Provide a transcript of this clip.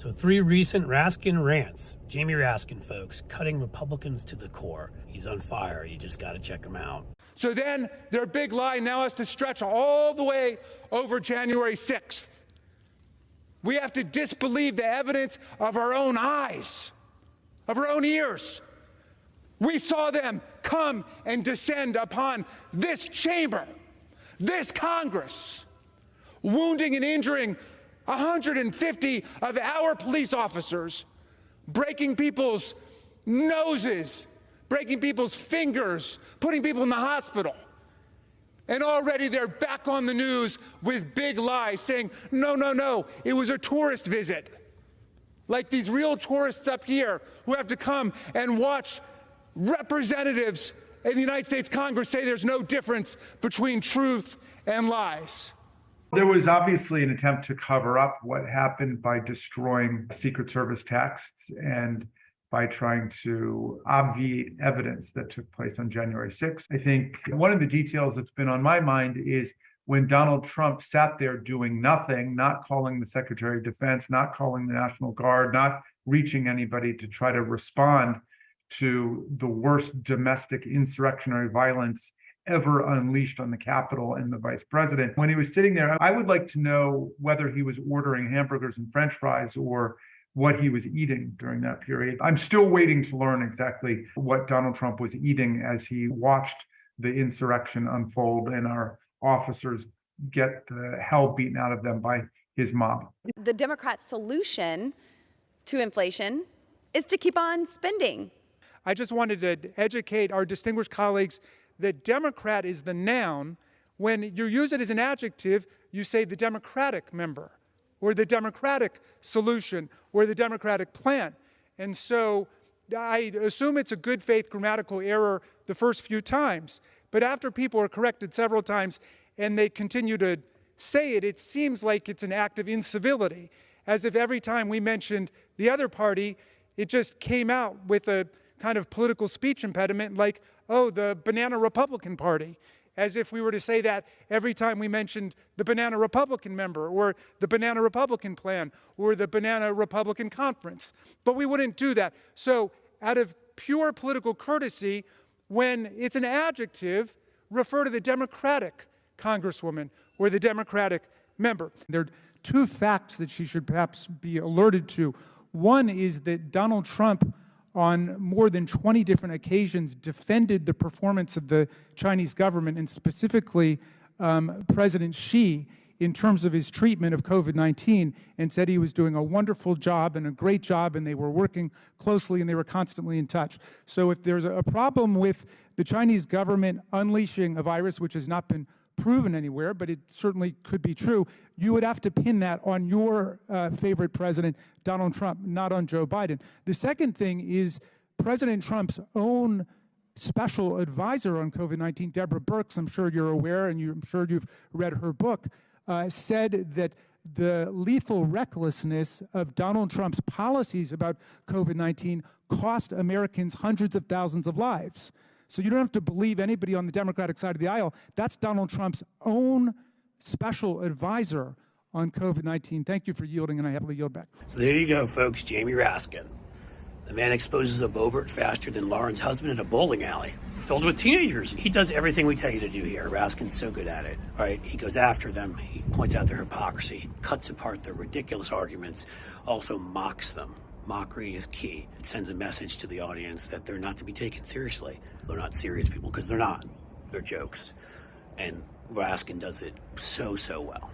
So 3 recent Raskin rants. Jamie Raskin, folks, cutting Republicans to the core. He's on fire. You just got to check him out. So then their big lie now has to stretch all the way over January 6th. We have to disbelieve the evidence of our own eyes, of our own ears. We saw them come and descend upon this chamber, this Congress, wounding and injuring 150 of our police officers, breaking people's noses, breaking people's fingers, putting people in the hospital. And already they're back on the news with big lies saying, no, it was a tourist visit. Like these real tourists up here who have to come and watch representatives in the United States Congress say there's no difference between truth and lies. There was obviously an attempt to cover up what happened by destroying Secret Service texts and by trying to obviate evidence that took place on January 6th. I think one of the details that's been on my mind is when Donald Trump sat there doing nothing, not calling the Secretary of Defense, not calling the National Guard, not reaching anybody to try to respond to the worst domestic insurrectionary violence ever unleashed on the Capitol and the vice president. When he was sitting there, I would like to know whether he was ordering hamburgers and French fries or what he was eating during that period. I'm still waiting to learn exactly what Donald Trump was eating as he watched the insurrection unfold and our officers get the hell beaten out of them by his mob. The Democrats' solution to inflation is to keep on spending. I just wanted to educate our distinguished colleagues that Democrat is the noun. When you use it as an adjective, you say the Democratic member, or the Democratic solution, or the Democratic plan. And so I assume it's a good faith grammatical error the first few times. But after people are corrected several times and they continue to say it, it seems like it's an act of incivility, as if every time we mentioned the other party, it just came out with a kind of political speech impediment like, oh, the Banana Republican Party, as if we were to say that every time we mentioned the Banana Republican member or the Banana Republican plan or the Banana Republican Conference. But we wouldn't do that. So out of pure political courtesy, when it's an adjective, refer to the Democratic Congresswoman or the Democratic member. There are 2 facts that she should perhaps be alerted to. One is that Donald Trump, on more than 20 different occasions, defended the performance of the Chinese government and specifically President Xi in terms of his treatment of COVID-19, and said he was doing a wonderful job and a great job, and they were working closely and they were constantly in touch. So if there's a problem with the Chinese government unleashing a virus which has not been proven anywhere, but it certainly could be true, you would have to pin that on your favorite president, Donald Trump, not on Joe Biden. The second thing is President Trump's own special advisor on COVID-19, Deborah Birx, I'm sure you're aware, and I'm sure you've read her book, said that the lethal recklessness of Donald Trump's policies about COVID-19 cost Americans hundreds of thousands of lives. So you don't have to believe anybody on the Democratic side of the aisle. That's Donald Trump's own special advisor on COVID-19. Thank you for yielding, and I happily yield back. So there you go, folks. Jamie Raskin. The man exposes a Boebert faster than Lauren's husband in a bowling alley filled with teenagers. He does everything we tell you to do here. Raskin's so good at it. All right, he goes after them. He points out their hypocrisy, cuts apart their ridiculous arguments, also mocks them. Mockery is key. It sends a message to the audience that they're not to be taken seriously. They're not serious people, because they're not. They're jokes. And Raskin does it so well.